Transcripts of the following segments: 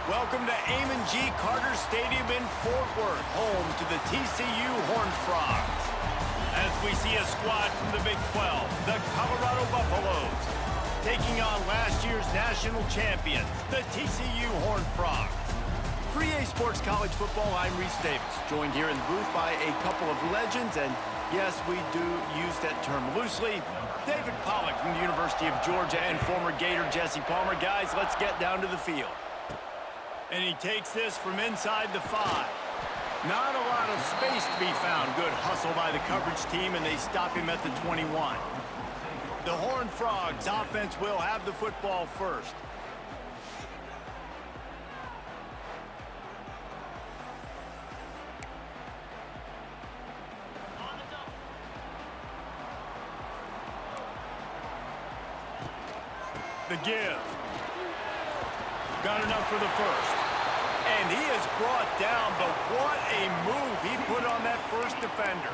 Welcome to Amon G. Carter Stadium in Fort Worth, home to the TCU Horned Frogs. As we see a squad from the Big 12, the Colorado Buffaloes, taking on last year's national champions, the TCU Horned Frogs. For EA Sports College Football, I'm Reese Davis, joined here in the booth by a couple of legends, and yes, we do use that term loosely. David Pollack from the University of Georgia and former Gator Jesse Palmer. Guys, let's get down to the field. And he takes this from inside the 5. Not a lot of space to be found. Good hustle by the coverage team, and they stop him at the 21. The Horned Frogs offense will have the football first. The give. Got enough for the first. And he is brought down, but what a move he put on that first defender.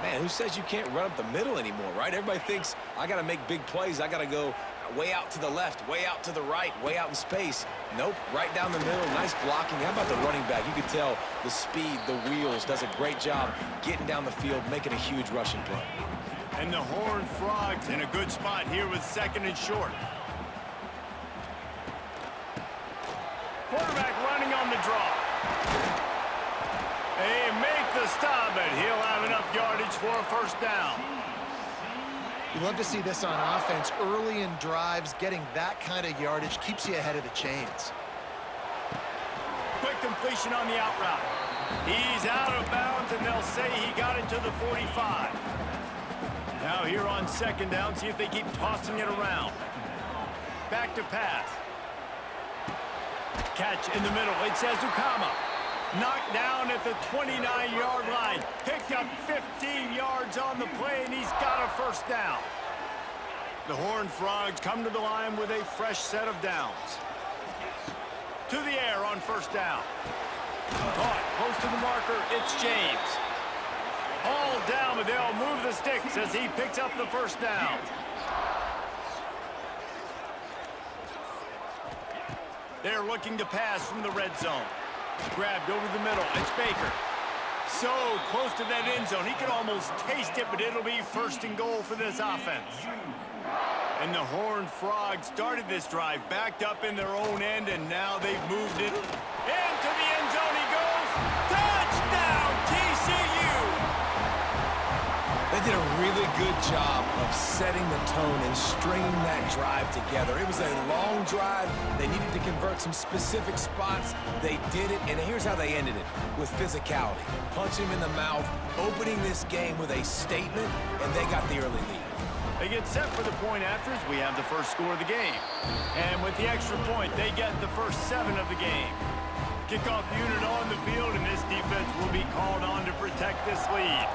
Man, who says you can't run up the middle anymore, right? Everybody thinks, I got to make big plays. I got to go way out to the left, way out to the right, way out in space. Nope, right down the middle. Nice blocking. How about the running back? You can tell the speed, the wheels, does a great job getting down the field, making a huge rushing play. And the Horned Frogs in a good spot here with second and short. Quarterback running on the draw. They make the stop, and he'll have enough yardage for a first down. You love to see this on offense. Early in drives, getting that kind of yardage keeps you ahead of the chains. Quick completion on the out route. He's out of bounds, and they'll say he got it to the 45. Now here on second down, see if they keep tossing it around. Back to pass. Catch in the middle. It's Ezukama. Knocked down at the 29-yard line. Picked up 15 yards on the play, and he's got a first down. The Horned Frogs come to the line with a fresh set of downs. To the air on first down. Caught close to the marker. It's James. All down, but they'll move the sticks as he picks up the first down. They're looking to pass from the red zone. Grabbed over the middle. It's Baker. So close to that end zone. He could almost taste it, but it'll be first and goal for this offense. And the Horned Frogs started this drive, backed up in their own end, and now they've moved it. Into the end zone he goes. Touchdown, TCU! They did a really good job of setting the tone and stringing that drive together. It was a long drive. They needed to convert some specific spots. They did it, and here's how they ended it, with physicality. Punch him in the mouth, opening this game with a statement, and they got the early lead. They get set for the point afters. We have the first score of the game. And with the extra point, they get the first 7 of the game. Kickoff unit on the field, and this defense will be called on to protect this lead.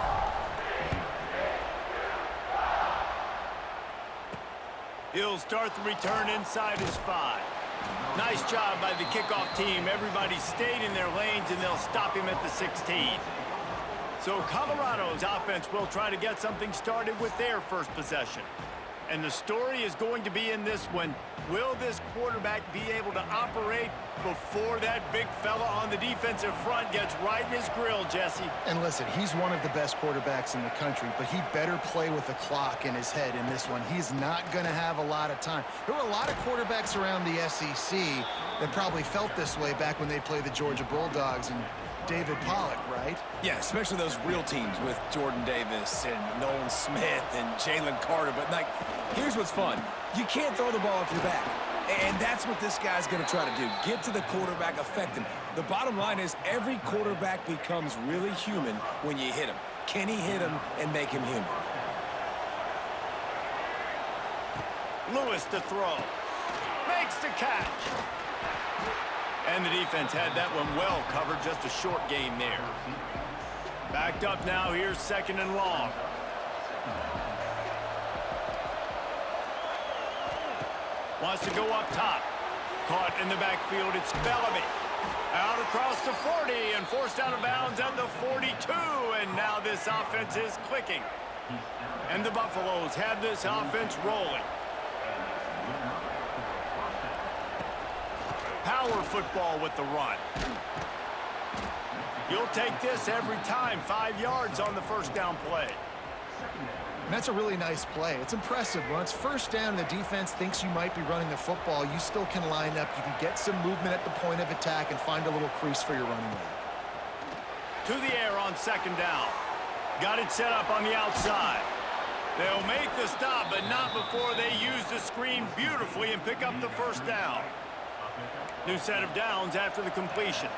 He'll start the return inside his 5. Nice job by the kickoff team. Everybody stayed in their lanes, and they'll stop him at the 16. So Colorado's offense will try to get something started with their first possession. And the story is going to be in this one. Will this quarterback be able to operate before that big fella on the defensive front gets right in his grill, Jesse? And listen, he's one of the best quarterbacks in the country, but he better play with the clock in his head in this one. He's not going to have a lot of time. There were a lot of quarterbacks around the SEC that probably felt this way back when they played the Georgia Bulldogs and David Pollack, right? Yeah, especially those real teams with Jordan Davis and Nolan Smith and Jalen Carter. But, like, here's what's fun. You can't throw the ball off your back. And that's what this guy's going to try to do. Get to the quarterback, affect him. The bottom line is every quarterback becomes really human when you hit him. Can he hit him and make him human? Lewis to throw. Makes the catch. And the defense had that one well covered. Just a short gain there. Backed up now. Here's second and long. Wants to go up top. Caught in the backfield. It's Bellamy. Out across the 40 and forced out of bounds at the 42. And now this offense is clicking. And the Buffaloes have this offense rolling. power football with the run. You'll take this every time. 5 yards on the first down play. And that's a really nice play. It's impressive. When it's first down and the defense thinks you might be running the football, you still can line up. You can get some movement at the point of attack and find a little crease for your running back. To the air on second down. Got it set up on the outside. They'll make the stop, but not before they use the screen beautifully and pick up the first down. New set of downs after the completion.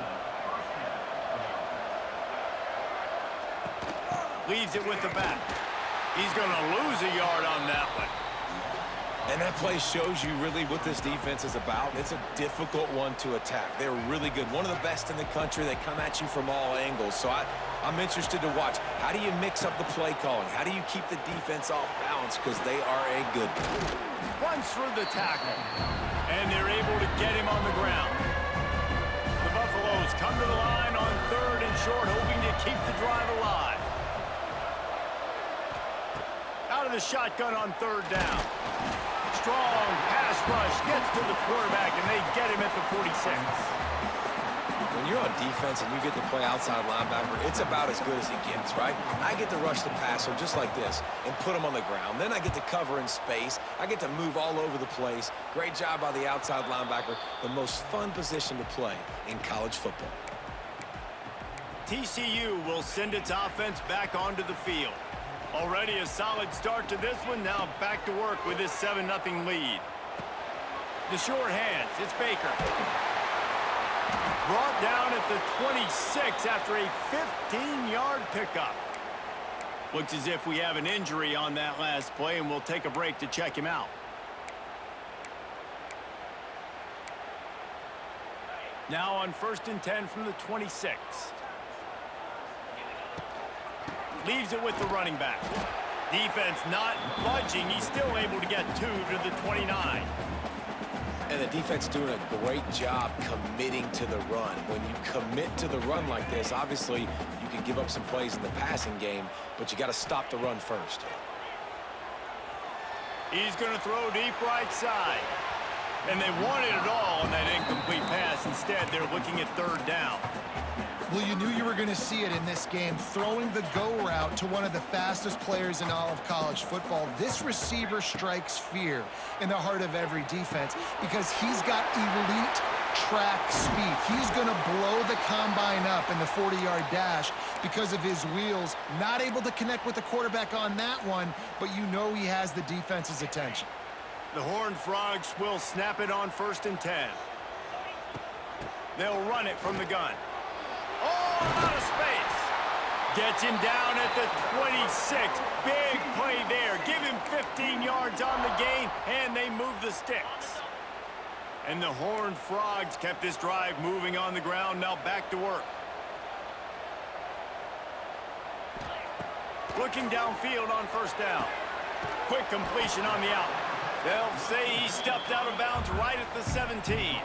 Leaves it with the back. He's going to lose a yard on that one. And that play shows you really what this defense is about. It's a difficult one to attack. They're really good. One of the best in the country. They come at you from all angles. So I'm interested to watch. How do you mix up the play calling? How do you keep the defense off balance? Because they are a good one. Runs through the tackle. And they're able to get him on the ground. The Buffaloes come to the line on third and short, hoping to keep the drive alive. Out of the shotgun on third down. Strong pass rush gets to the quarterback, and they get him at the 46. When you're on defense and you get to play outside linebacker, it's about as good as it gets, right? I get to rush the passer just like this and put him on the ground. Then I get to cover in space. I get to move all over the place. Great job by the outside linebacker. The most fun position to play in college football. TCU will send its offense back onto the field. Already a solid start to this one. Now back to work with this 7-0 lead. The short hands. It's Baker. Brought down at the 26 after a 15-yard pickup. Looks as if we have an injury on that last play, and we'll take a break to check him out. Now on 1st and 10 from the 26. Leaves it with the running back. Defense not budging. He's still able to get 2 to the 29. And the defense doing a great job committing to the run. When you commit to the run like this, obviously you can give up some plays in the passing game, but you got to stop the run first. He's going to throw deep right side. And they wanted it all on that incomplete pass. Instead, they're looking at third down. Well, you knew you were going to see it in this game, throwing the go route to one of the fastest players in all of college football. This receiver strikes fear in the heart of every defense because he's got elite track speed. He's going to blow the combine up in the 40-yard dash because of his wheels. Not able to connect with the quarterback on that one, but you know he has the defense's attention. The Horned Frogs will snap it on 1st and 10. They'll run it from the gun. Oh, out of space. Gets him down at the 26. Big play there. Give him 15 yards on the gain, and they move the sticks. And the Horned Frogs kept this drive moving on the ground. Now back to work. Looking downfield on 1st down. Quick completion on the out. They'll say he stepped out of bounds right at the 17.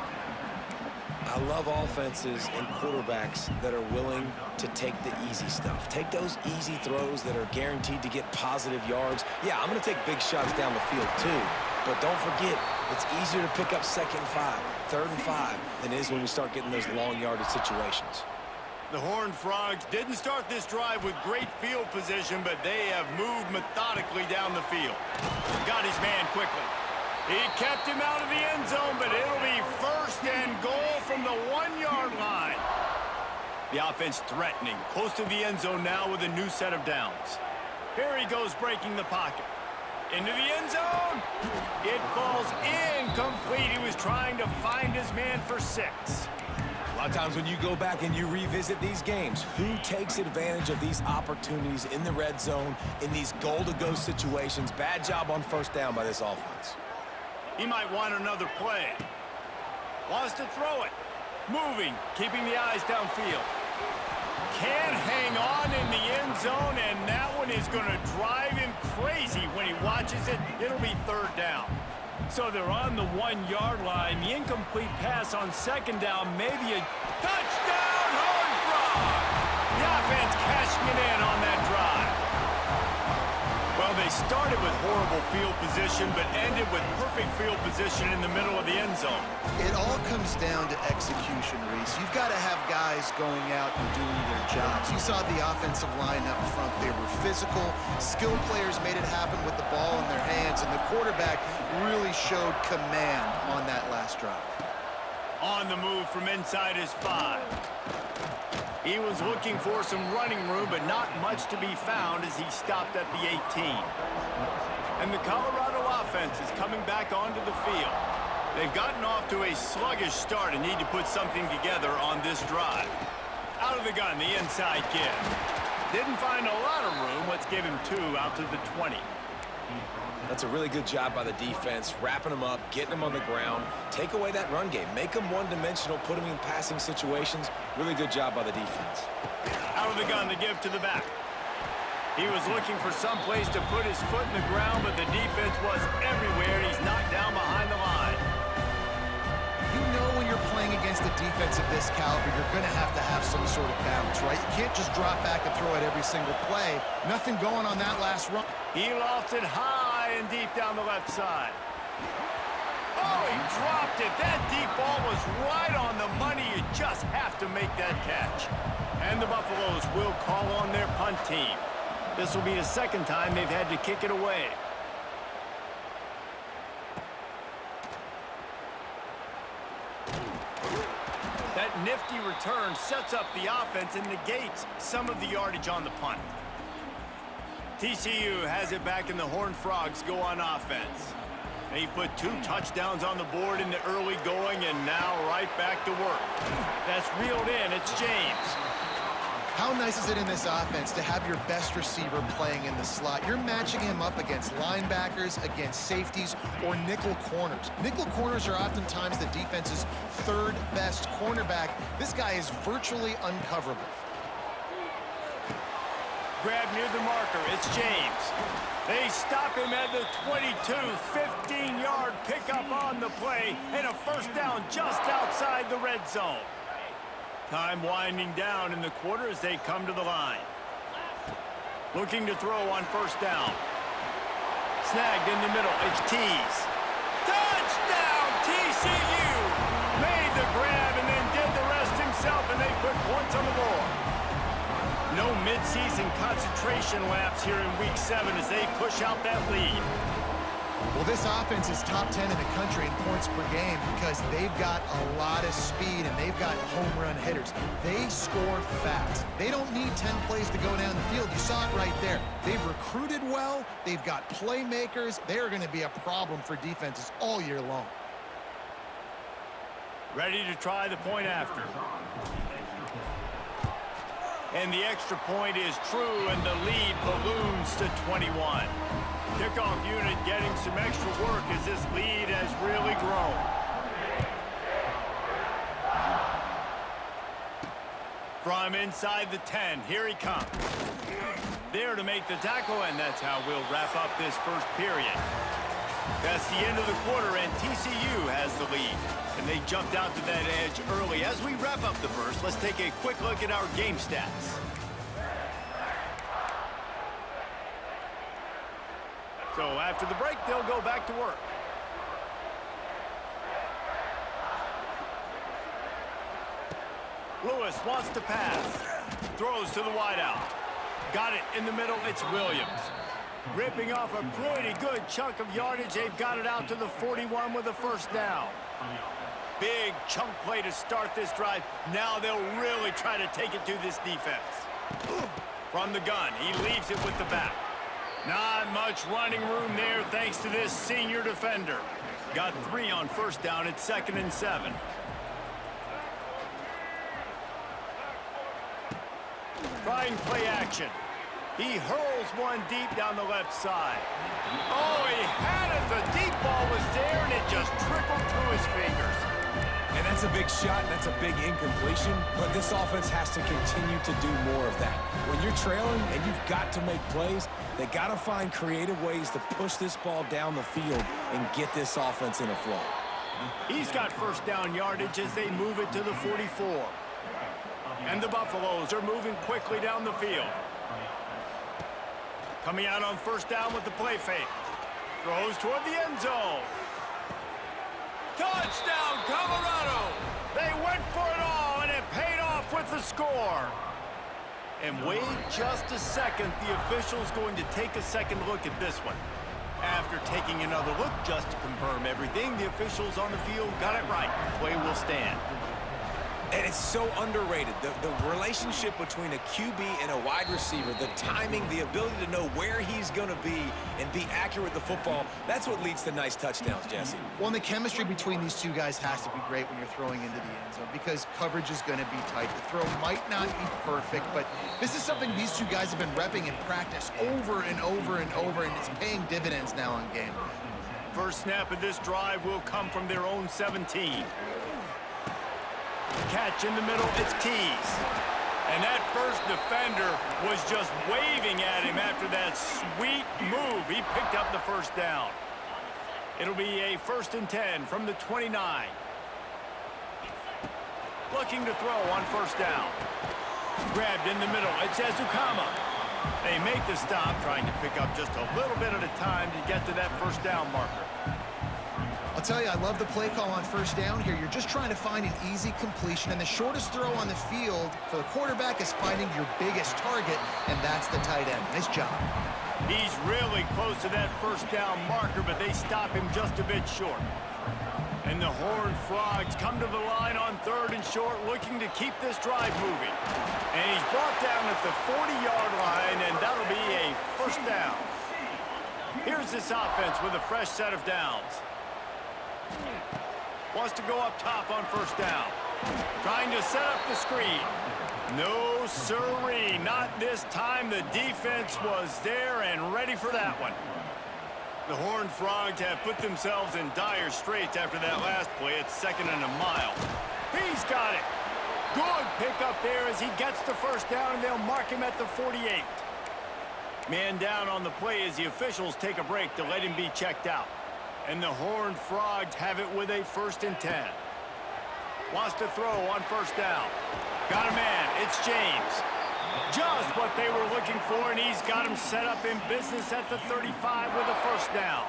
I love offenses and quarterbacks that are willing to take the easy stuff. Take those easy throws that are guaranteed to get positive yards. Yeah, I'm going to take big shots down the field too, but don't forget, it's easier to pick up 2nd and 5, 3rd and 5 than it is when we start getting those long yardage situations. The Horned Frogs didn't start this drive with great field position, but they have moved methodically down the field. Got his man quickly. He kept him out of the end zone, but it'll be 1st and goal from the 1-yard line. The offense threatening, close to the end zone now with a new set of downs. Here he goes breaking the pocket. Into the end zone. It falls incomplete. He was trying to find his man for 6. A lot of times when you go back and you revisit these games, who takes advantage of these opportunities in the red zone, in these goal-to-go situations? Bad job on 1st down by this offense. He might want another play. Wants to throw it. Moving, keeping the eyes downfield. Can't hang on in the end zone, and that one is going to drive him crazy when he watches it. It'll be 3rd down. So they're on the 1-yard line. The incomplete pass on 2nd down, maybe a touchdown, Horned Frogs! The offense cashing it in on that drive. Well, Well, they started with horrible field position, but ended with perfect field position in the middle of the end zone. It all comes down to execution, Reese. You've got to have guys going out and doing their jobs. You saw the offensive line up front. They were physical. Skilled players made it happen with the ball in their hands, and the quarterback really showed command on that last drive. On the move from inside his 5. He was looking for some running room, but not much to be found as he stopped at the 18. And the Colorado offense is coming back onto the field. They've gotten off to a sluggish start and need to put something together on this drive. Out of the gun, the inside give. Didn't find a lot of room. Let's give him 2 out to the 20. That's a really good job by the defense, wrapping them up, getting them on the ground. Take away that run game. Make them one-dimensional, put them in passing situations. Really good job by the defense. Out of the gun, the give to the back. He was looking for some place to put his foot in the ground, but the defense was everywhere, and he's knocked down behind the line. You know when you're playing against a defense of this caliber, you're going to have some sort of balance, right? You can't just drop back and throw it every single play. Nothing going on that last run. He lofts it high and deep down the left side. Oh, he dropped it. That deep ball was right on the money. You just have to make that catch. And the Buffaloes will call on their punt team. This will be the second time they've had to kick it away. That nifty return sets up the offense and negates some of the yardage on the punt. TCU has it back, and the Horned Frogs go on offense. They put 2 touchdowns on the board in the early going, and now right back to work. That's reeled in. It's James. How nice is it in this offense to have your best receiver playing in the slot? You're matching him up against linebackers, against safeties, or nickel corners. Nickel corners are oftentimes the defense's 3rd best cornerback. This guy is virtually uncoverable. Grab near the marker. It's James. They stop him at the 22. 15-yard pickup on the play, and a first down just outside the red zone. Time winding down in the quarter as they come to the line. Looking to throw on first down. Snagged in the middle. It's Tees. Touchdown, TCU! Made the grab and then did the rest himself, and they put points on the board. No midseason concentration laps here in Week 7 as they push out that lead. Well, this offense is top 10 in the country in points per game because they've got a lot of speed and they've got home run hitters. They score fast. They don't need 10 plays to go down the field. You saw it right there. They've recruited well. They've got playmakers. They're going to be a problem for defenses all year long. Ready to try the point after. And the extra point is true, and the lead balloons to 21. Kickoff unit getting some extra work as this lead has really grown. From inside the 10, here he comes. There to make the tackle, and that's how we'll wrap up this first period. That's the end of the quarter, and TCU has the lead. And they jumped out to that edge early. As we wrap up the first, let's take a quick look at our game stats. So after the break, they'll go back to work. Lewis wants to pass. Throws to the wideout. Got it in the middle. It's Williams. Ripping off a pretty good chunk of yardage. They've got it out to the 41 with a first down. Big chunk play to start this drive. Now they'll really try to take it to this defense. From the gun, he leaves it with the back. Not much running room there thanks to this senior defender. Got 3 on first down at 2nd and 7. Trying play action. He hurls one deep down the left side. Oh, he had it. The deep ball was there, and it just trickled through his fingers. And that's a big shot, and that's a big incompletion, but this offense has to continue to do more of that. When you're trailing and you've got to make plays, they got to find creative ways to push this ball down the field and get this offense in a flow. He's got first down yardage as they move it to the 44. And the Buffaloes are moving quickly down the field. Coming out on first down with the play fake. Throws toward the end zone. Touchdown, Colorado! They went for it all, and it paid off with the score. And wait just a second. The official's going to take a second look at this one. After taking another look just to confirm everything, the officials on the field got it right. Play will stand. And it's so underrated. The relationship between a QB and a wide receiver, the timing, the ability to know where he's going to be and be accurate with the football, that's what leads to nice touchdowns, Jesse. Well, and the chemistry between these two guys has to be great when you're throwing into the end zone because coverage is going to be tight. The throw might not be perfect, but this is something these two guys have been repping in practice over and over and over, and it's paying dividends now on game. First snap of this drive will come from their own 17. Catch in the middle, it's Keys. And that first defender was just waving at him after that sweet move. He picked up the first down. It'll be a 1st and 10 from the 29. Looking to throw on first down. Grabbed in the middle, it's Ezukama. They make the stop, trying to pick up just a little bit at a time to get to that first down marker. I'll tell you, I love the play call on first down here. You're just trying to find an easy completion, and the shortest throw on the field for the quarterback is finding your biggest target, and that's the tight end. Nice job. He's really close to that first down marker, but they stop him just a bit short. And the Horned Frogs come to the line on 3rd and short, looking to keep this drive moving. And he's brought down at the 40-yard line, and that'll be a first down. Here's this offense with a fresh set of downs. Wants to go up top on first down. Trying to set up the screen. No siree, not this time. The defense was there and ready for that one. The Horned Frogs have put themselves in dire straits after that last play. It's 2nd and a mile. He's got it. Good pickup there as he gets the first down, and they'll mark him at the 48. Man down on the play as the officials take a break to let him be checked out. And the Horned Frogs have it with a 1st and 10. Wants to throw on first down. Got a man. It's James. Just what they were looking for, and he's got him set up in business at the 35 with a first down.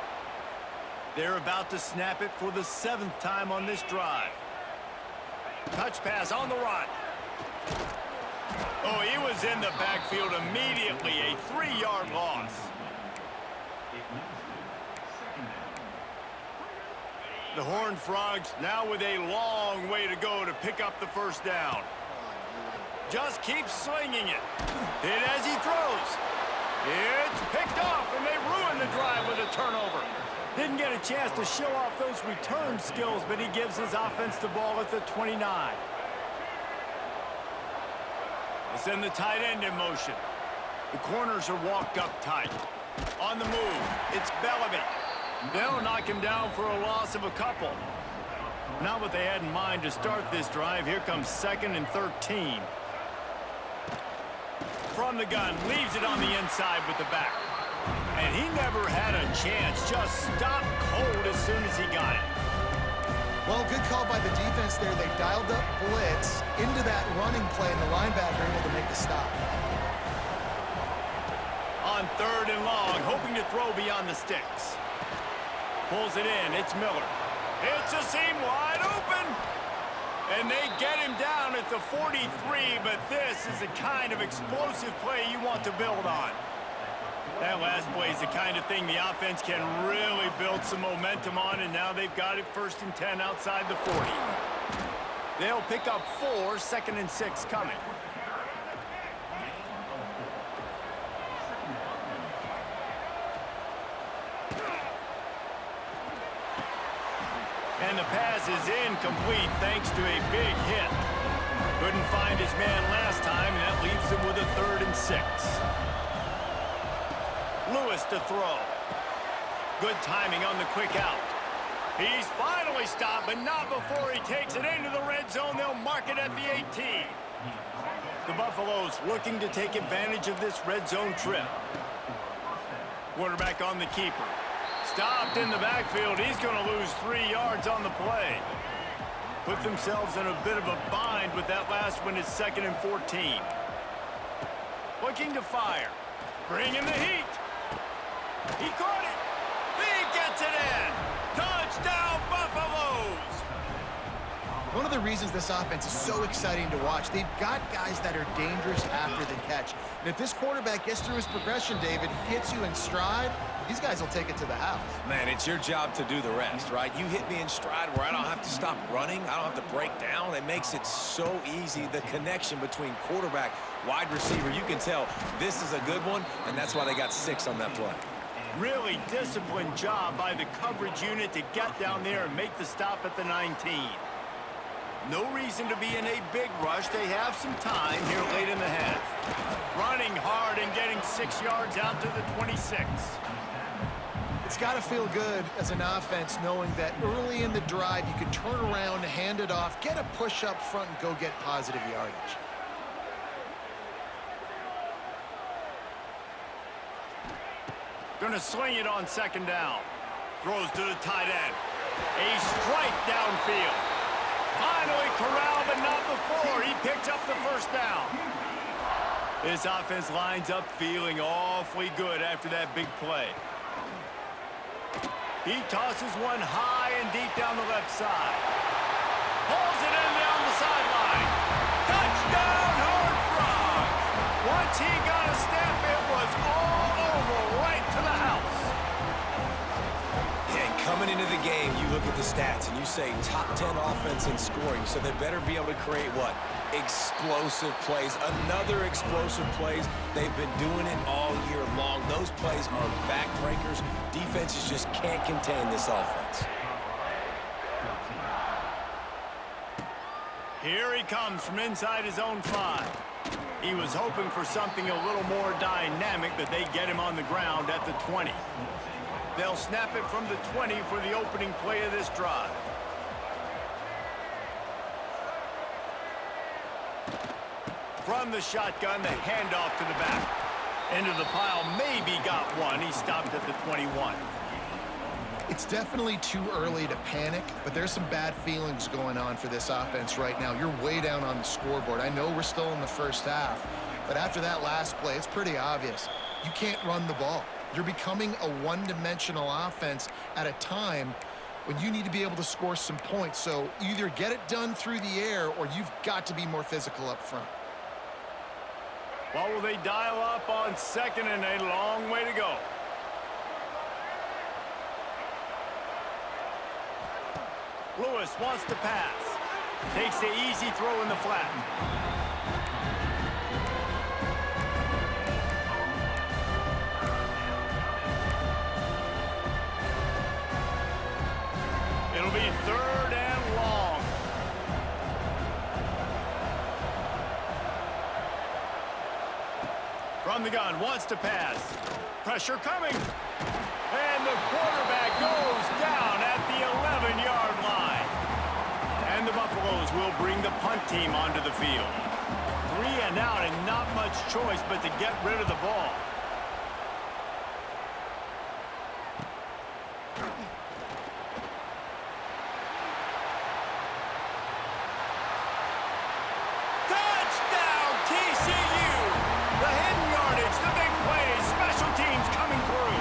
They're about to snap it for the 7th time on this drive. Touch pass on the run. Oh, he was in the backfield immediately. A 3-yard loss. The Horned Frogs now with a long way to go to pick up the first down. Just keeps slinging it. Hit as he throws. It's picked off, and they ruin the drive with a turnover. Didn't get a chance to show off those return skills, but he gives his offense the ball at the 29. They send the tight end in motion. The corners are walked up tight. On the move, it's Bellamy. They'll knock him down for a loss of a couple. Not what they had in mind to start this drive. Here comes 2nd and 13. From the gun, leaves it on the inside with the back. And he never had a chance. Just stopped cold as soon as he got it. Well, good call by the defense there. They dialed up blitz into that running play, and the linebacker able to make the stop. On 3rd and long, hoping to throw beyond the sticks. Pulls it in. It's Miller. It's a seam wide open. And they get him down at the 43, but this is the kind of explosive play you want to build on. That last play is the kind of thing the offense can really build some momentum on, and now they've got it 1st and 10 outside the 40. They'll pick up 4, 2nd and 6 coming. And the pass is incomplete thanks to a big hit. Couldn't find his man last time, and that leaves him with a 3rd and 6. Lewis to throw. Good timing on the quick out. He's finally stopped, but not before he takes it into the red zone. They'll mark it at the 18. The Buffaloes looking to take advantage of this red zone trip. Quarterback on the keeper. Stopped in the backfield. He's going to lose 3 yards on the play. Put themselves in a bit of a bind with that last one. It's 2nd and 14. Looking to fire. Bring in the heat. He caught it. He gets it in. Touchdown, Buffaloes. One of the reasons this offense is so exciting to watch, they've got guys that are dangerous after the catch. And if this quarterback gets through his progression, David, hits you in stride, these guys will take it to the house. Man, it's your job to do the rest, right? You hit me in stride where I don't have to stop running. I don't have to break down. It makes it so easy. The connection between quarterback, wide receiver, you can tell this is a good one, and that's why they got 6 on that play. Really disciplined job by the coverage unit to get down there and make the stop at the 19. No reason to be in a big rush. They have some time here late in the half. Running hard and getting 6 yards out to the 26. It's got to feel good as an offense knowing that early in the drive you can turn around, hand it off, get a push up front, and go get positive yardage. Gonna sling it on 2nd down. Throws to the tight end. A strike downfield. Finally corralled, but not before. He picked up the 1st down. This offense lines up feeling awfully good after that big play. He tosses one high and deep down the left side. Pulls it in down the sideline. Touchdown, Horned Frogs. Once he got a step, it was all over right to the house. And coming into the game, you look at the stats and you say top 10 offense in scoring, so they better be able to create what? Explosive plays. Another explosive plays. They've been doing it all year long. Those plays are backbreakers. Defenses just can't contain this offense. Here he comes from inside his own 5. He was hoping for something a little more dynamic, but they get him on the ground at the 20. They'll snap it from the 20 for the opening play of this drive. From the shotgun, the handoff to the back. Into the pile, maybe got one. He stopped at the 21. It's definitely too early to panic, but there's some bad feelings going on for this offense right now. You're way down on the scoreboard. I know we're still in the 1st half, but after that last play, it's pretty obvious. You can't run the ball. You're becoming a one-dimensional offense at a time when you need to be able to score some points. So either get it done through the air or you've got to be more physical up front. What will they dial up on 2nd and a long way to go? Lewis wants to pass. Takes the easy throw in the flat. It'll be 3rd and long. From the gun, wants to pass. Pressure coming. And the quarterback goes down at the 11-yard line. And the Buffaloes will bring the punt team onto the field. 3 and out and not much choice but to get rid of the ball. Touchdown, TCU! The hidden yardage, the big plays, special teams coming through.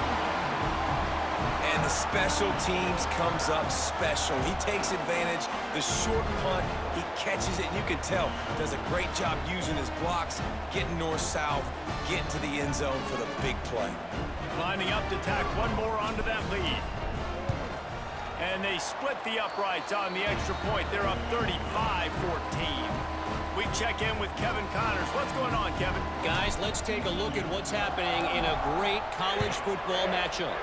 And the special teams comes up special. He takes advantage. The short punt, he catches it, and you can tell does a great job using his blocks, getting north-south, getting to the end zone for the big play. Lining up to tack one more onto that lead. And they split the uprights on the extra point. They're up 35-14. We check in with Kevin Connors. What's going on, Kevin? Guys, let's take a look at what's happening in a great college football matchup.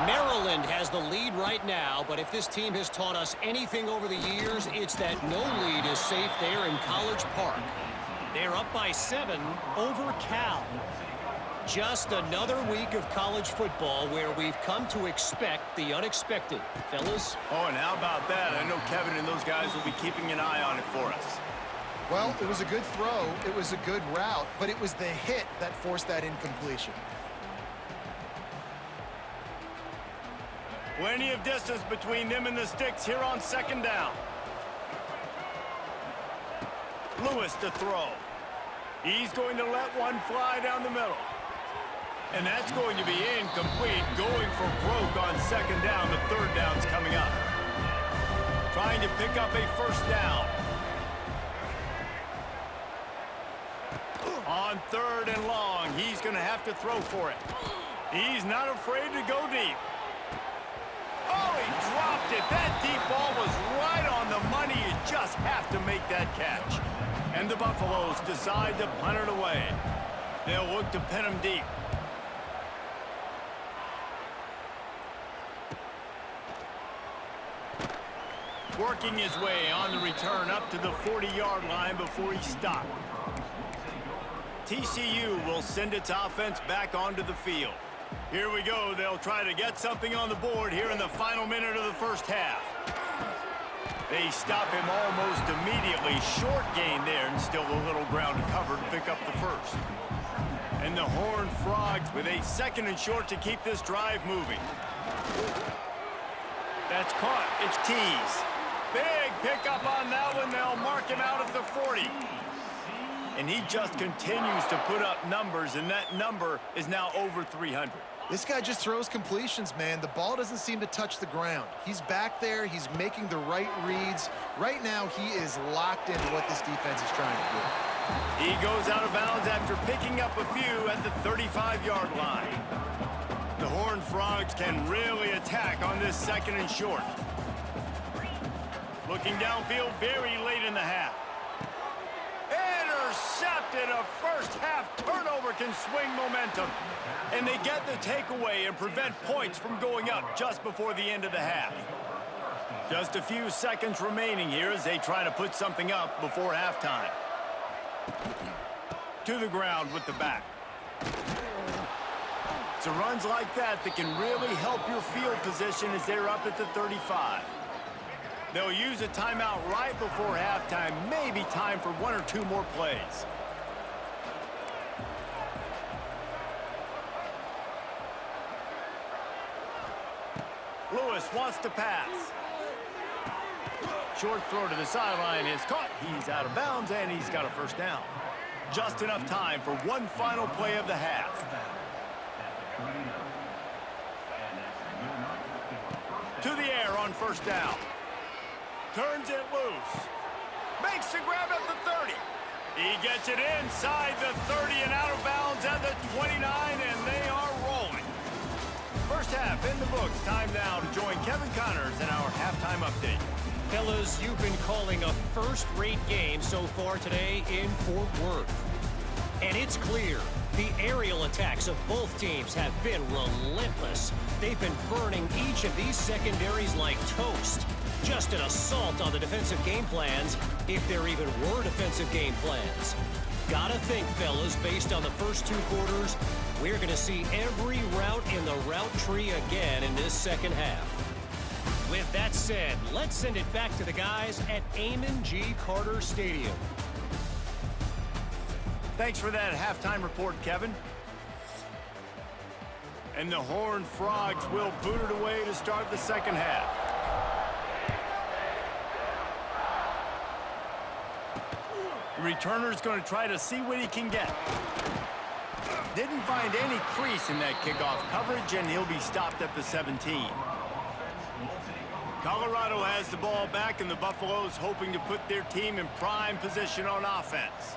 Maryland has the lead right now, but if this team has taught us anything over the years, it's that no lead is safe there in College Park. They're up by 7 over Cal. Just another week of college football where we've come to expect the unexpected. Fellas? Oh, and how about that? I know Kevin and those guys will be keeping an eye on it for us. Well, it was a good throw. It was a good route, but it was the hit that forced that incompletion. Plenty of distance between them and the sticks here on 2nd down. Lewis to throw. He's going to let one fly down the middle. And that's going to be incomplete, going for broke on second down. The third down's coming up. Trying to pick up a first down. On third and long, he's going to have to throw for it. He's not afraid to go deep. Oh, he dropped it. That deep ball was right on the money. You just have to make that catch. And the Buffaloes decide to punt it away. They'll look to pin him deep. Working his way on the return up to the 40-yard line before he stopped. TCU will send its offense back onto the field. Here we go. They'll try to get something on the board here in the final minute of the first half. They stop him almost immediately. Short gain there, and still a little ground to cover to pick up the first. And the Horned Frogs with a second and short to keep this drive moving. That's caught. It's Tease. Big pickup on that one. They'll mark him out at the 40. And he just continues to put up numbers, and that number is now over 300. This guy just throws completions, man. The ball doesn't seem to touch the ground. He's back there. He's making the right reads. Right now, he is locked into what this defense is trying to do. He goes out of bounds after picking up a few at the 35-yard line. The Horned Frogs can really attack on this second and short. Looking downfield very late in the half. Intercepted. A first half turnover can swing momentum. And they get the takeaway and prevent points from going up just before the end of the half. Just a few seconds remaining here as they try to put something up before halftime. To the ground with the back. So runs like that can really help your field position as they're up at the 35. They'll use a timeout right before halftime. Maybe time for one or two more plays. Lewis wants to pass. Short throw to the sideline is caught. He's out of bounds, and he's got a first down. Just enough time for one final play of the half. To the air on first down. Turns it loose. Makes the grab at the 30. He gets it inside the 30 and out of bounds at the 29, and they are rolling. First half in the books. Time now to join Kevin Connors in our halftime update. Fellas, you've been calling a first-rate game so far today in Fort Worth. And it's clear the aerial attacks of both teams have been relentless. They've been burning each of these secondaries like toast. Just an assault on the defensive game plans, if there even were defensive game plans. Gotta think, fellas, based on the first two quarters, we're going to see every route in the route tree again in this second half. With that said, let's send it back to the guys at Amon G. Carter Stadium. Thanks for that halftime report, Kevin. And the Horned Frogs will boot it away to start the second half. The returner's going to try to see what he can get. Didn't find any crease in that kickoff coverage, and he'll be stopped at the 17. Colorado has the ball back, and the Buffaloes hoping to put their team in prime position on offense.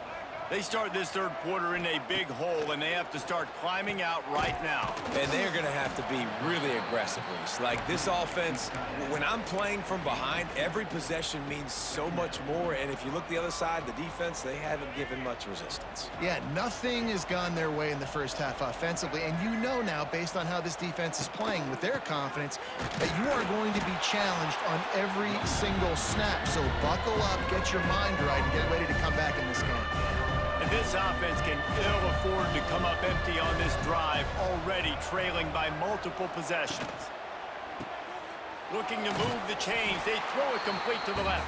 They start this third quarter in a big hole, and they have to start climbing out right now. And they're going to have to be really aggressive. Like this offense, when I'm playing from behind, every possession means so much more. And if you look the other side, the defense, they haven't given much resistance. Yeah, nothing has gone their way in the first half offensively. And you know now, based on how this defense is playing with their confidence, that you are going to be challenged on every single snap. So buckle up, get your mind right, and get ready to come back in this game. And this offense can ill afford to come up empty on this drive, already trailing by multiple possessions. Looking to move the chains, they throw it complete to the left.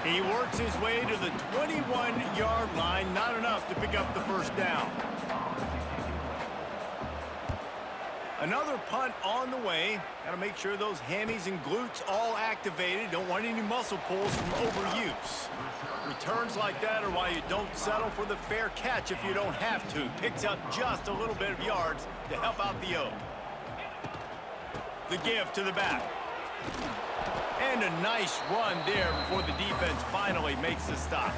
He works his way to the 21-yard line, not enough to pick up the first down. Another punt on the way. Got to make sure those hammies and glutes all activated. Don't want any muscle pulls from overuse. Returns like that are why you don't settle for the fair catch if you don't have to. Picks up just a little bit of yards to help out the O. The give to the back. And a nice run there before the defense finally makes the stop.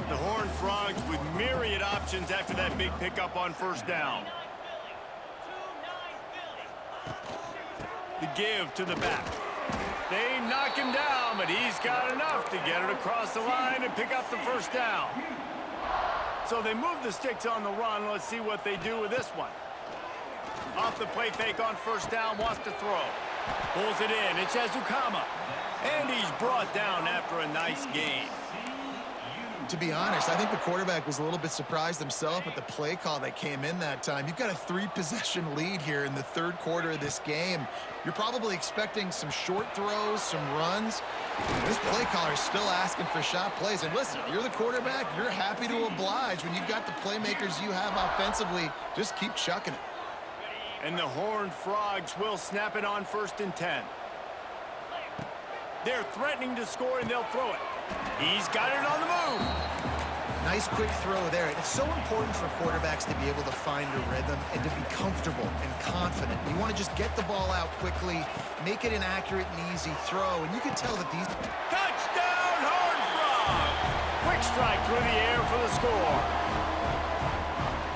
The Horned Frogs with myriad options after that big pickup on first down. The give to the back. They knock him down, but he's got enough to get it across the line and pick up the first down. So they move the sticks on the run. Let's see what they do with this one. Off the play fake on first down, wants to throw. Pulls it in. It's Ezukama. And he's brought down after a nice gain. To be honest, I think the quarterback was a little bit surprised himself at the play call that came in that time. You've got a 3-possession lead here in the third quarter of this game. You're probably expecting some short throws, some runs. This play caller is still asking for shot plays. And listen, you're the quarterback. You're happy to oblige. When you've got the playmakers you have offensively, just keep chucking it. And the Horned Frogs will snap it on 1st and 10. They're threatening to score, and they'll throw it. He's got it on the move. Nice quick throw there. It's so important for quarterbacks to be able to find a rhythm and to be comfortable and confident. You want to just get the ball out quickly, make it an accurate and easy throw, and you can tell that these... Touchdown, Horned Frogs! Quick strike through the air for the score.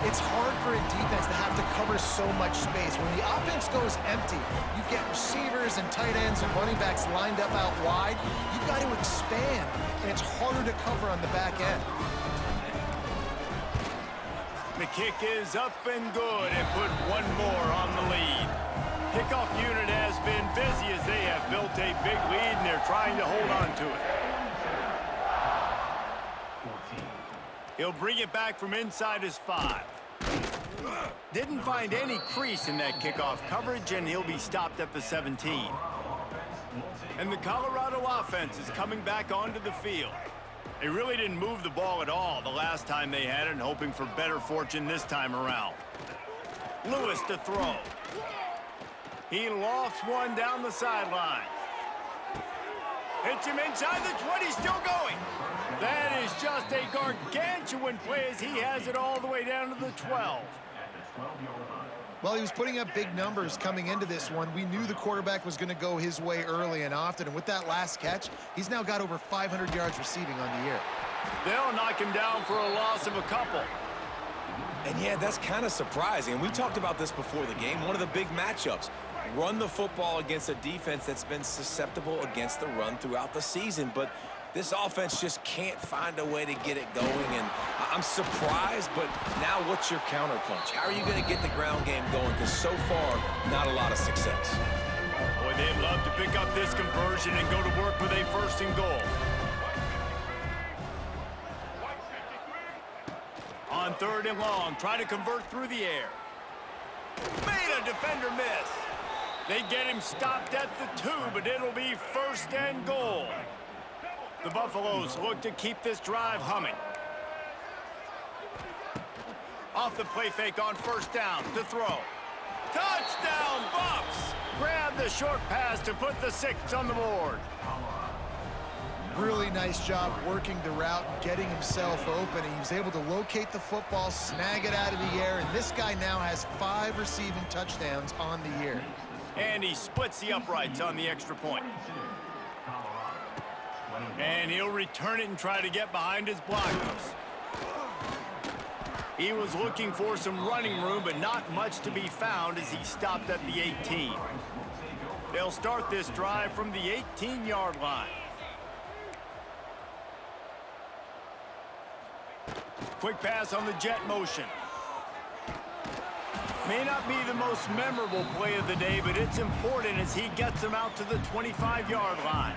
It's hard for a defense to have to cover so much space. When the offense goes empty, you get receivers and tight ends and running backs lined up out wide. You've got to expand, and it's harder to cover on the back end. The kick is up and good and put one more on the lead. Kickoff unit has been busy as they have built a big lead, and they're trying to hold on to it. He'll bring it back from inside his 5. Didn't find any crease in that kickoff coverage, and he'll be stopped at the 17. And the Colorado offense is coming back onto the field. They really didn't move the ball at all the last time they had it, and hoping for better fortune this time around. Lewis to throw. He lofts one down the sideline. Hits him inside the 20, still going. That is just a gargantuan play as he has it all the way down to the 12. Well, he was putting up big numbers coming into this one. We knew the quarterback was going to go his way early and often, and with that last catch, he's now got over 500 yards receiving on the year. They'll knock him down for a loss of a couple. And yeah, that's kind of surprising. And we talked about this before the game. One of the big matchups. Run the football against a defense that's been susceptible against the run throughout the season. But this offense just can't find a way to get it going. And I'm surprised, but now what's your counterpunch? How are you going to get the ground game going? Because so far, not a lot of success. Boy, they'd love to pick up this conversion and go to work with a 1st and goal. On 3rd and long, try to convert through the air. Made a defender miss. They get him stopped at the 2, but it'll be 1st and goal. The Buffaloes look to keep this drive humming. Off the play fake on 1st down to throw. Touchdown, Buffs! Grab the short pass to put the 6 on the board. Really nice job working the route and getting himself open. He was able to locate the football, snag it out of the air, and this guy now has 5 receiving touchdowns on the year. And he splits the uprights on the extra point. And he'll return it and try to get behind his blockers. He was looking for some running room, but not much to be found as he stopped at the 18. They'll start this drive from the 18-yard line. Quick pass on the jet motion. May not be the most memorable play of the day, but it's important as he gets them out to the 25-yard line.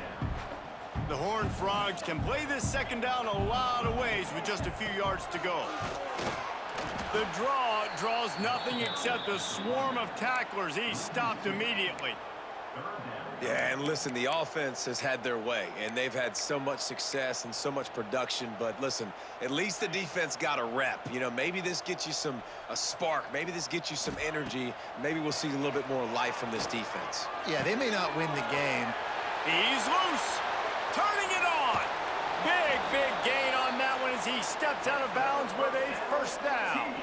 The Horned Frogs can play this 2nd down a lot of ways with just a few yards to go. The draw draws nothing except a swarm of tacklers. He's stopped immediately. Yeah, and listen, the offense has had their way, and they've had so much success and so much production. But listen, at least the defense got a rep. You know, maybe this gets you a spark. Maybe this gets you some energy. Maybe we'll see a little bit more life from this defense. Yeah, they may not win the game. He's loose. Turning it on. Big gain on that one as he steps out of bounds with a first down.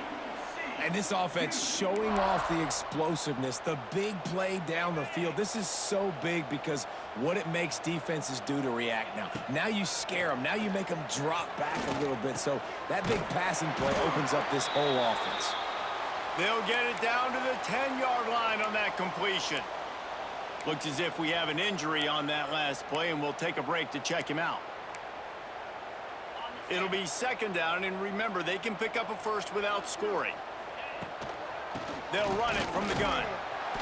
And this offense showing off the explosiveness, the big play down the field. This is so big because what it makes defenses do to react now. Now you scare them. Now you make them drop back a little bit. So that big passing play opens up this whole offense. They'll get it down to the 10-yard line on that completion. Looks as if we have an injury on that last play, and we'll take a break to check him out. It'll be second down, and remember, they can pick up a first without scoring. They'll run it from the gun.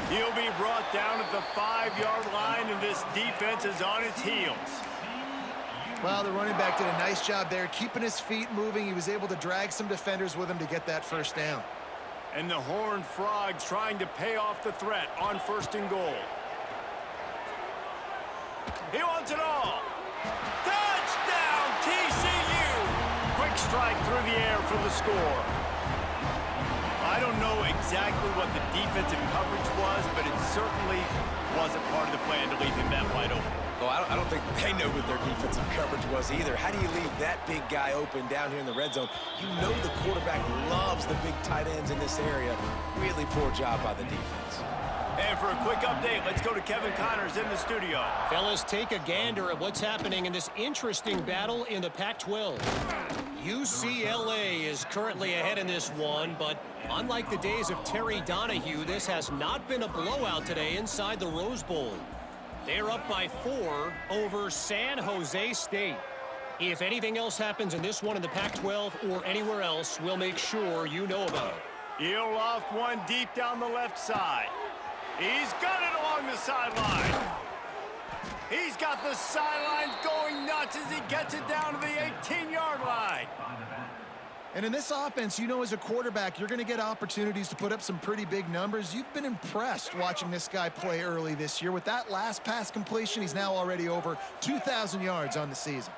He'll be brought down at the 5-yard line, and this defense is on its heels. Well, the running back did a nice job there, keeping his feet moving. He was able to drag some defenders with him to get that first down. And the Horned Frogs trying to pay off the threat on first and goal. He wants it all. Touchdown, TCU! Quick strike through the air for the score. I don't know exactly what the defensive coverage was, but it certainly wasn't part of the plan to leave him that wide open. Well, I don't think they know what their defensive coverage was either. How do you leave that big guy open down here in the red zone? You know the quarterback loves the big tight ends in this area. Really poor job by the defense. And for a quick update, let's go to Kevin Connors in the studio. Fellas, take a gander at what's happening in this interesting battle in the Pac-12. UCLA is currently ahead in this one, but unlike the days of Terry Donahue, this has not been a blowout today inside the Rose Bowl. They're up by 4 over San Jose State. If anything else happens in this one in the Pac-12 or anywhere else, we'll make sure you know about it. He'll loft one deep down the left side. He's got it along the sideline. He's got the sidelines going nuts as he gets it down to the 18-yard line. And in this offense, you know, as a quarterback, you're going to get opportunities to put up some pretty big numbers. You've been impressed watching this guy play early this year. With that last pass completion, he's now already over 2,000 yards on the season.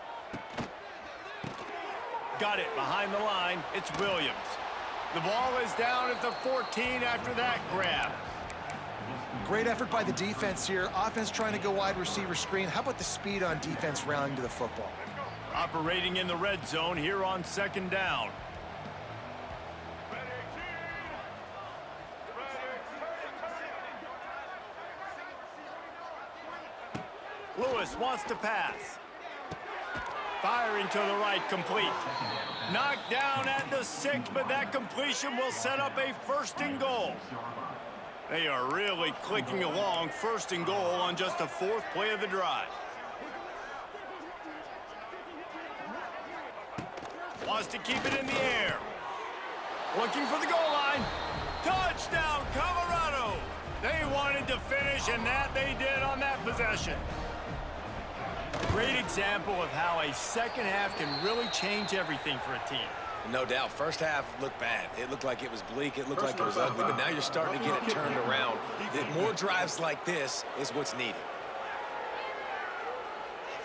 Got it behind the line. It's Williams. The ball is down at the 14 after that grab. Great effort by the defense here. Offense trying to go wide receiver screen. How about the speed on defense rallying to the football? Operating in the red zone here on second down. Lewis wants to pass. Firing to the right, complete. Knocked down at the 6, but that completion will set up a first and goal. They are really clicking along, first and goal on just the 4th play of the drive. Wants to keep it in the air. Looking for the goal line. Touchdown, Colorado! They wanted to finish, and that they did on that possession. Great example of how a second half can really change everything for a team. No doubt. First half looked bad. It looked like it was bleak. It looked like it was ugly. But now you're starting to get it turned around. More drives like this is what's needed.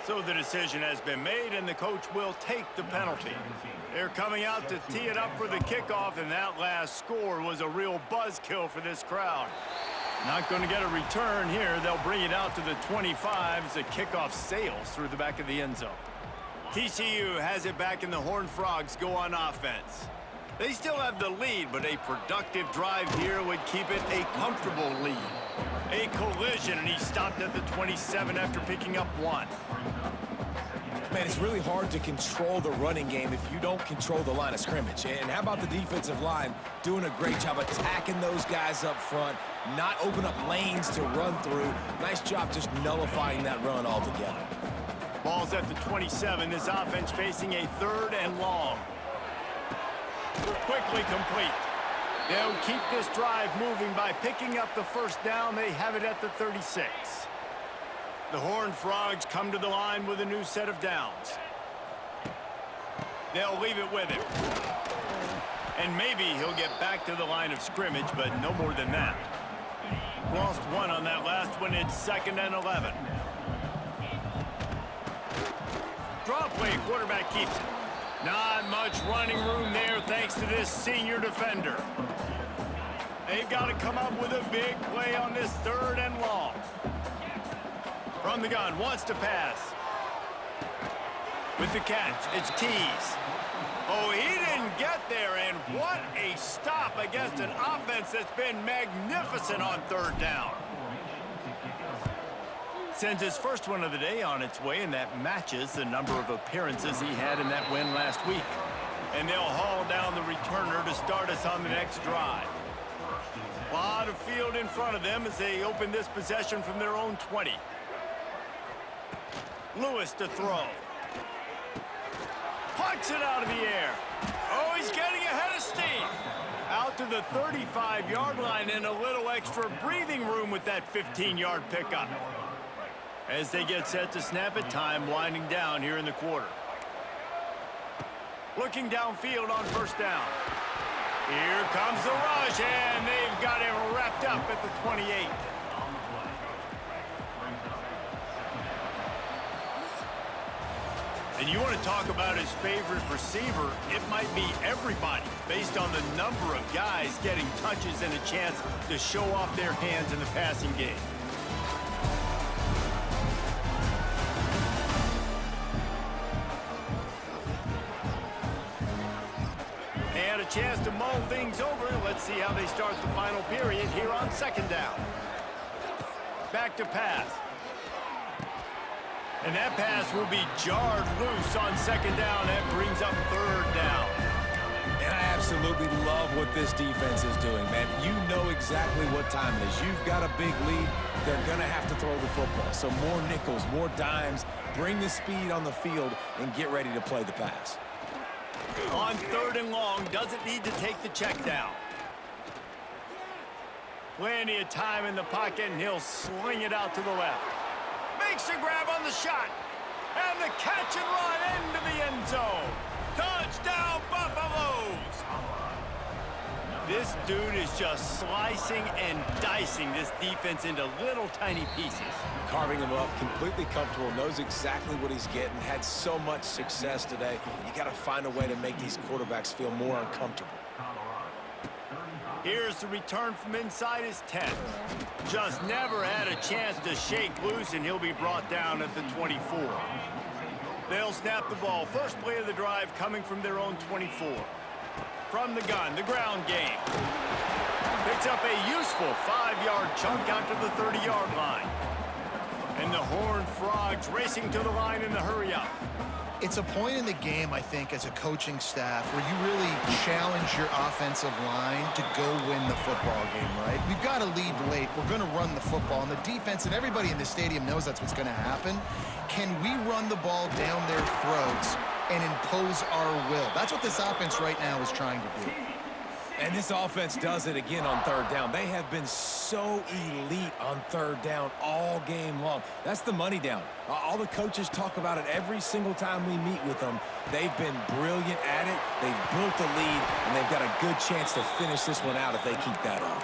So the decision has been made, and the coach will take the penalty. They're coming out to tee it up for the kickoff, and that last score was a real buzzkill for this crowd. Not going to get a return here. They'll bring it out to the 25 as the kickoff sails through the back of the end zone. TCU has it back, and the Horned Frogs go on offense. They still have the lead, but a productive drive here would keep it a comfortable lead. A collision, and he stopped at the 27 after picking up 1. Man, it's really hard to control the running game if you don't control the line of scrimmage. And how about the defensive line doing a great job attacking those guys up front, not open up lanes to run through. Nice job just nullifying that run altogether. Ball's at the 27. This offense facing a 3rd and long. Quickly complete. They'll keep this drive moving by picking up the first down. They have it at the 36. The Horned Frogs come to the line with a new set of downs. They'll leave it with him. And maybe he'll get back to the line of scrimmage, but no more than that. Lost one on that last one. It's 2nd and 11. Draw play, quarterback keeps it. Not much running room there thanks to this senior defender. They've got to come up with a big play on this 3rd and long. From the gun, wants to pass. With the catch, it's Tease. Oh, he didn't get there, and what a stop against an offense that's been magnificent on 3rd down. Sends his first one of the day on its way, and that matches the number of appearances he had in that win last week. And they'll haul down the returner to start us on the next drive. A lot of field in front of them as they open this possession from their own 20. Lewis to throw. Plucks it out of the air. Oh, he's getting ahead of steam. Out to the 35-yard line and a little extra breathing room with that 15-yard pickup. As they get set to snap it, time winding down here in the quarter. Looking downfield on 1st down. Here comes the rush, and they've got him wrapped up at the 28. And you want to talk about his favorite receiver, it might be everybody, based on the number of guys getting touches and a chance to show off their hands in the passing game. And a chance to mull things over. Let's see how they start the final period here on 2nd down. Back to pass. And that pass will be jarred loose on 2nd down. That brings up 3rd down. And I absolutely love what this defense is doing, man. You know exactly what time it is. You've got a big lead. They're going to have to throw the football. So more nickels, more dimes. Bring the speed on the field and get ready to play the pass. On 3rd and long, doesn't need to take the check down. Plenty of time in the pocket, and he'll sling it out to the left. Makes a grab on the shot. And the catch and run into the end zone. Touchdown, Buffaloes! This dude is just slicing and dicing this defense into little tiny pieces. Carving him up, completely comfortable, knows exactly what he's getting, had so much success today. You got to find a way to make these quarterbacks feel more uncomfortable. Here's the return from inside his 10. Just never had a chance to shake loose, and he'll be brought down at the 24. They'll snap the ball. First play of the drive coming from their own 24. From the gun, the ground game. Picks up a useful 5-yard chunk out to the 30-yard line. And the Horned Frogs racing to the line in the hurry-up. It's a point in the game, I think, as a coaching staff where you really challenge your offensive line to go win the football game, right? We've got to lead late. We're going to run the football. And the defense and everybody in the stadium knows that's what's going to happen. Can we run the ball down their throats and impose our will? That's what this offense right now is trying to do. And this offense does it again on 3rd down. They have been so elite on 3rd down all game long. That's the money down. All the coaches talk about it every single time we meet with them. They've been brilliant at it. They've built the lead, and they've got a good chance to finish this one out if they keep that up.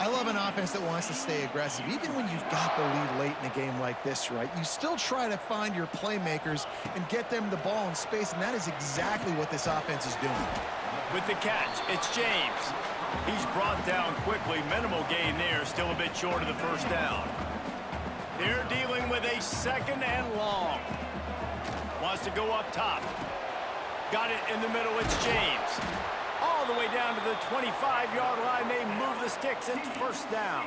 I love an offense that wants to stay aggressive. Even when you've got the lead late in a game like this, right, you still try to find your playmakers and get them the ball in space, and that is exactly what this offense is doing. With the catch, it's James. He's brought down quickly. Minimal gain there, still a bit short of the 1st down. They're dealing with a 2nd and long. Wants to go up top. Got it in the middle, it's James. All the way down to the 25-yard line. They move the sticks. It's 1st down.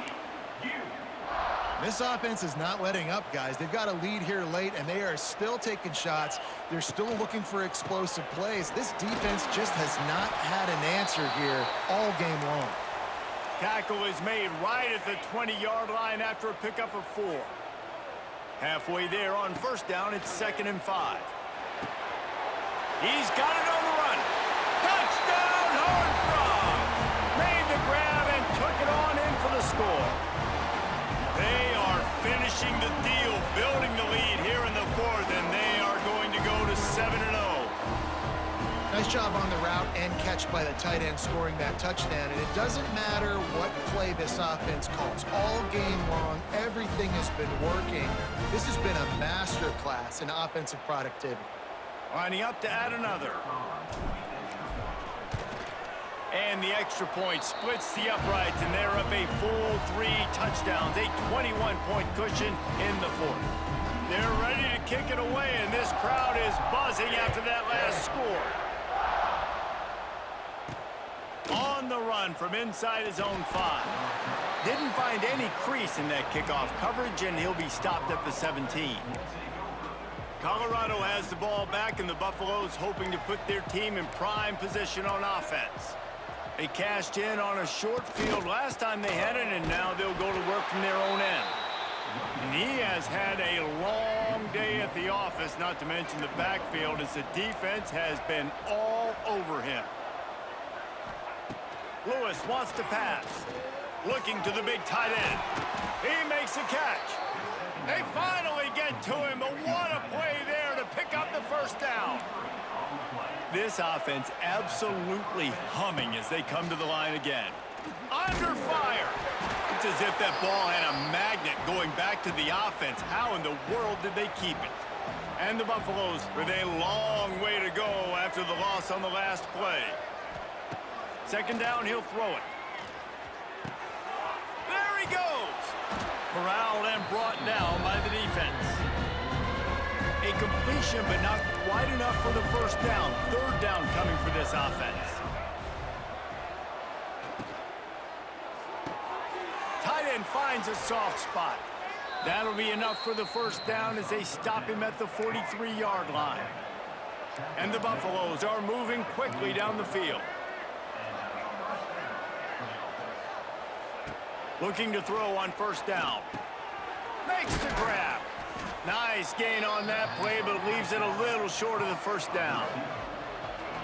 This offense is not letting up, guys. They've got a lead here late, and they are still taking shots. They're still looking for explosive plays. This defense just has not had an answer here all game long. Tackle is made right at the 20-yard line after a pickup of 4. Halfway there on 1st down, it's 2nd and 5. He's got it on the run. Touchdown, Horned Frogs! Made the grab and took it on in for the score. They are finishing the deal, building the lead here in the 4th, and they are going to go to 7-0. Now, Nice job on the route and catch by the tight end scoring that touchdown. And it doesn't matter what play this offense calls. All game long, everything has been working. This has been a masterclass in offensive productivity. Lining up to add another. And the extra point splits the uprights, and they're up a full 3 touchdowns, a 21-point cushion in the fourth. They're ready to kick it away, and this crowd is buzzing after that last score. On the run from inside his own 5. Didn't find any crease in that kickoff coverage, and he'll be stopped at the 17. Colorado has the ball back, and the Buffaloes hoping to put their team in prime position on offense. They cashed in on a short field last time they had it, and now they'll go to work from their own end. And he has had a long day at the office, not to mention the backfield, as the defense has been all over him. Lewis wants to pass. Looking to the big tight end. He makes a catch. They finally get to him, but what a play there to pick up the first down. This offense absolutely humming as they come to the line again. Under fire. It's as if that ball had a magnet going back to the offense. How in the world did they keep it? And the Buffaloes with a long way to go after the loss on the last play. Second down, he'll throw it. There he goes. Corralled and brought down by the defense. A completion, but not quite enough for the first down. Third down coming for this offense. Tight end finds a soft spot. That'll be enough for the first down as they stop him at the 43-yard line. And the Buffaloes are moving quickly down the field. Looking to throw on first down. Makes the grab. Nice gain on that play, but leaves it a little short of the first down.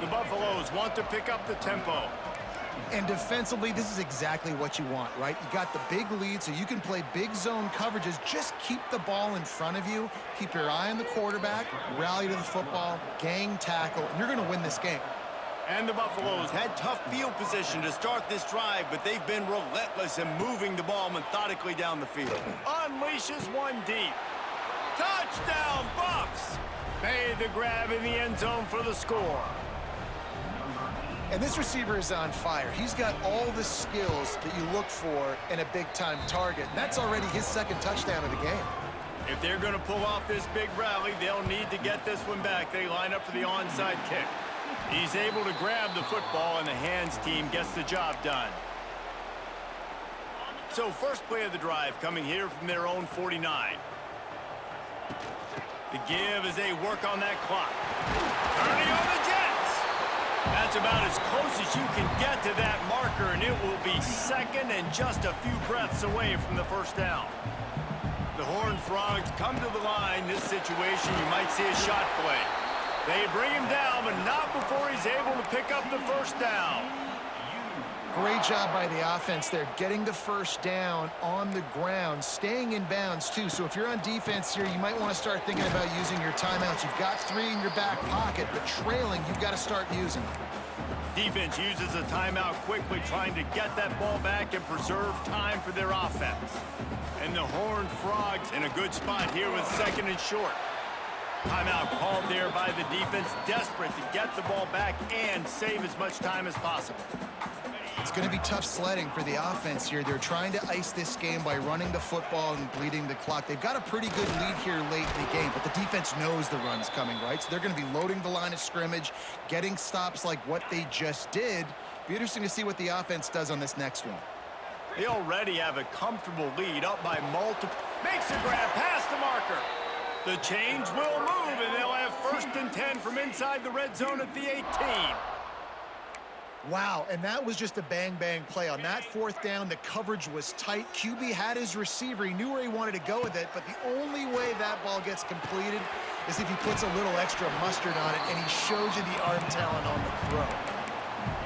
The Buffaloes want to pick up the tempo. And defensively, this is exactly what you want, right? You got the big lead, so you can play big zone coverages. Just keep the ball in front of you. Keep your eye on the quarterback. Rally to the football. Gang tackle. And you're going to win this game. And the Buffaloes had tough field position to start this drive, but they've been relentless in moving the ball methodically down the field. Unleashes one deep. Touchdown, Buffs! Made the grab in the end zone for the score. And this receiver is on fire. He's got all the skills that you look for in a big-time target. And that's already his second touchdown of the game. If they're going to pull off this big rally, they'll need to get this one back. They line up for the onside kick. He's able to grab the football, and the hands team gets the job done. So first play of the drive coming here from their own 49. The give as they work on that clock. Turning on the Jets. That's about as close as you can get to that marker, and it will be second and just a few breaths away from the first down. The Horned Frogs come to the line. This situation, you might see a shot play. They bring him down, but not before he's able to pick up the first down. Great job by the offense there, getting the first down on the ground, staying in bounds, too. So if you're on defense here, you might want to start thinking about using your timeouts. You've got 3 in your back pocket, but trailing, you've got to start using them. Defense uses a timeout quickly, trying to get that ball back and preserve time for their offense. And the Horned Frogs in a good spot here with second and short. Timeout called there by the defense, desperate to get the ball back and save as much time as possible. It's going to be tough sledding for the offense here. They're trying to ice this game by running the football and bleeding the clock. They've got a pretty good lead here late in the game, but the defense knows the run's coming, right? So they're going to be loading the line of scrimmage, getting stops like what they just did. Be interesting to see what the offense does on this next one. They already have a comfortable lead, up by multiple. Makes a grab past the marker. The chains will move, and they'll have first and 10 from inside the red zone at the 18. Wow, and that was just a bang-bang play. On that fourth down, the coverage was tight. QB had his receiver. He knew where he wanted to go with it, but the only way that ball gets completed is if he puts a little extra mustard on it, and he shows you the arm talent on the throw.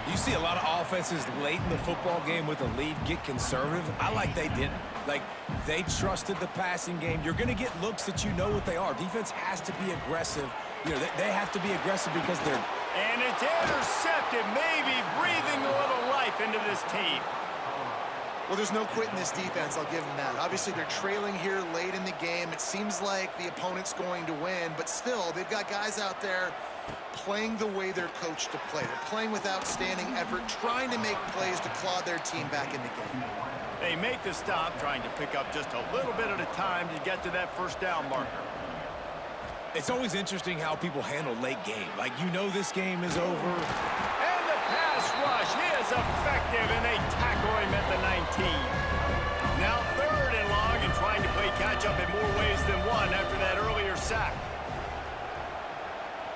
You see a lot of offenses late in the football game with a lead get conservative. I like they didn't. Like, they trusted the passing game. You're going to get looks that you know what they are. Defense has to be aggressive You know, they have to be aggressive because they're... And it's intercepted, maybe breathing a little life into this team. Well, there's no quitting this defense, I'll give them that. Obviously, they're trailing here late in the game. It seems like the opponent's going to win, but still, they've got guys out there playing the way they're coached to play. They're playing with outstanding effort, trying to make plays to claw their team back in the game. They make the stop, trying to pick up just a little bit at a time to get to that first down marker. It's always interesting how people handle late game. Like, you know this game is over. And the pass rush is effective, and they tackle him at the 19. Now 3rd and long, and trying to play catch-up in more ways than one after that earlier sack.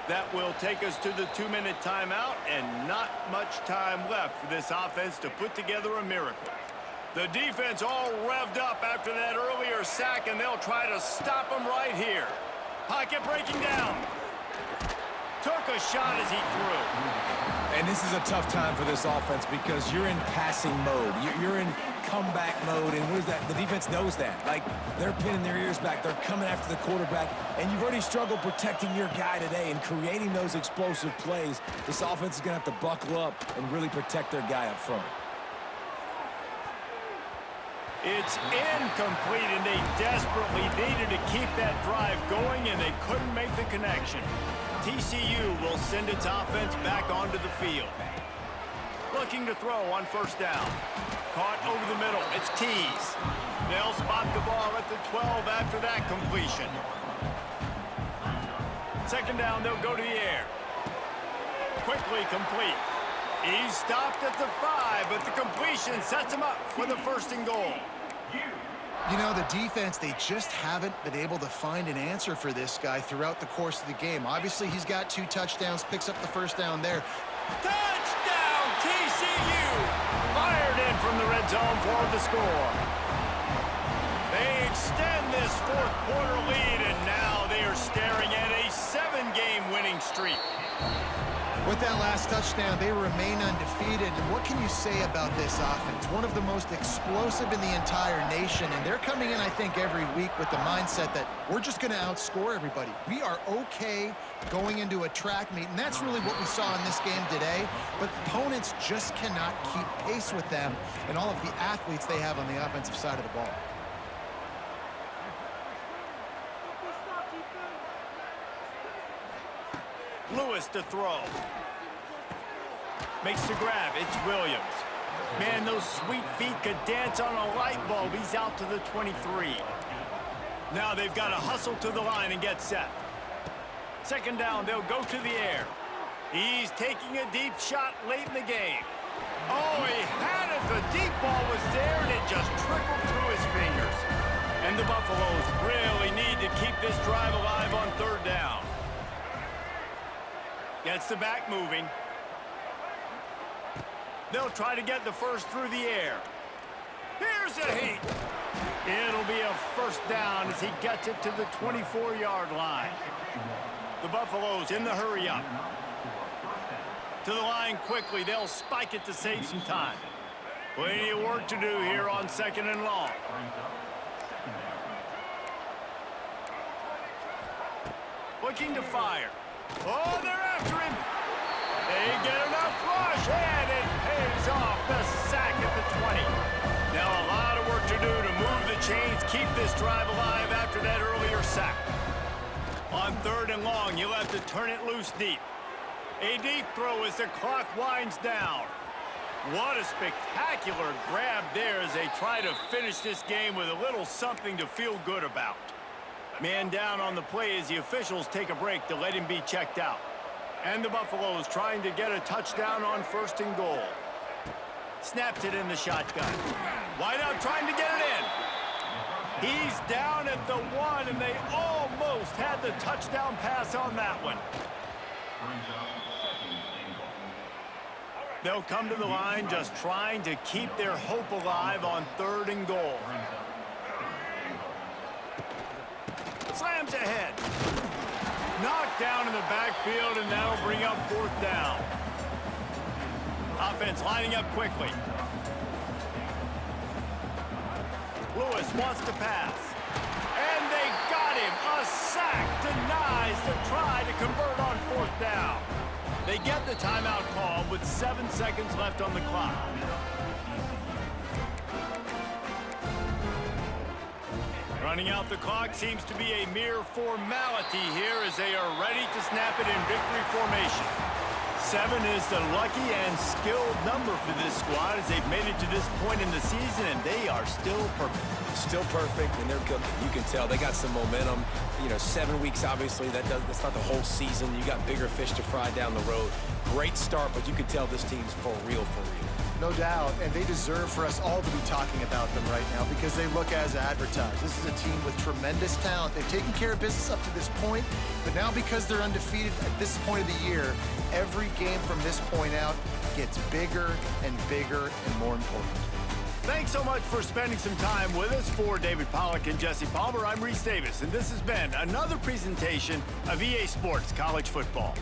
That will take us to the 2-minute timeout, and not much time left for this offense to put together a miracle. The defense all revved up after that earlier sack, and they'll try to stop him right here. Pocket breaking down. Took a shot as he threw. And this is a tough time for this offense because you're in passing mode. You're in comeback mode, and what is that? The defense knows that. Like, they're pinning their ears back. They're coming after the quarterback, and you've already struggled protecting your guy today and creating those explosive plays. This offense is going to have to buckle up and really protect their guy up front. It's incomplete, and they desperately needed to keep that drive going, and they couldn't make the connection. TCU will send its offense back onto the field. Looking to throw on 1st down. Caught over the middle. It's Tees. They'll spot the ball at the 12 after that completion. 2nd down, they'll go to the air. Quickly complete. He's stopped at the 5, but the completion sets him up for the 1st and goal. You know, the defense, they just haven't been able to find an answer for this guy throughout the course of the game. Obviously, he's got 2 touchdowns, picks up the 1st down there. Touchdown, TCU! Fired in from the red zone for the score. They extend this 4th quarter lead, and now they are staring at a 7-game winning streak. With that last touchdown, they remain undefeated. And what can you say about this offense? One of the most explosive in the entire nation. And they're coming in, I think, every week with the mindset that we're just going to outscore everybody. We are okay going into a track meet. And that's really what we saw in this game today. But opponents just cannot keep pace with them and all of the athletes they have on the offensive side of the ball. Lewis to throw. Makes the grab. It's Williams. Man, those sweet feet could dance on a light bulb. He's out to the 23. Now they've got to hustle to the line and get set. 2nd down, they'll go to the air. He's taking a deep shot late in the game. Oh, he had it. The deep ball was there, and it just trickled through his fingers. And the Buffaloes really need to keep this drive alive on 3rd down. Gets the back moving. They'll try to get the 1st through the air. Here's a heat. It'll be a 1st down as he gets it to the 24-yard line. The Buffaloes in the hurry up. To the line quickly. They'll spike it to save some time. Plenty of work to do here on 2nd and long. Looking to fire. Oh, they're after him. They get enough rush, and it pays off. The sack at the 20. Now a lot of work to do to move the chains, keep this drive alive after that earlier sack. On 3rd and long, you'll have to turn it loose deep. A deep throw as the clock winds down. What a spectacular grab there as they try to finish this game with a little something to feel good about. Man down on the play as the officials take a break to let him be checked out. And the Buffaloes trying to get a touchdown on 1st and goal. Snaps it in the shotgun. Wideout trying to get it in. He's down at the 1, and they almost had the touchdown pass on that one. They'll come to the line just trying to keep their hope alive on 3rd and goal. Slams ahead. Knocked down in the backfield, and that'll bring up 4th down. Offense lining up quickly. Lewis wants to pass. And they got him. A the sack denies the try to convert on 4th down. They get the timeout call with 7 seconds left on the clock. Running out the clock seems to be a mere formality here as they are ready to snap it in victory formation. 7 is the lucky and skilled number for this squad as they've made it to this point in the season, and they are still perfect. Still perfect, and they're cooking. You can tell they got some momentum. You know, 7 weeks, obviously, that's not the whole season. You got bigger fish to fry down the road. Great start, but you can tell this team's for real, for real. No doubt, and they deserve for us all to be talking about them right now because they look as advertised. This is a team with tremendous talent. They've taken care of business up to this point, but now because they're undefeated at this point of the year, every game from this point out gets bigger and bigger and more important. Thanks so much for spending some time with us. For David Pollack and Jesse Palmer, I'm Reese Davis, and this has been another presentation of EA Sports College Football.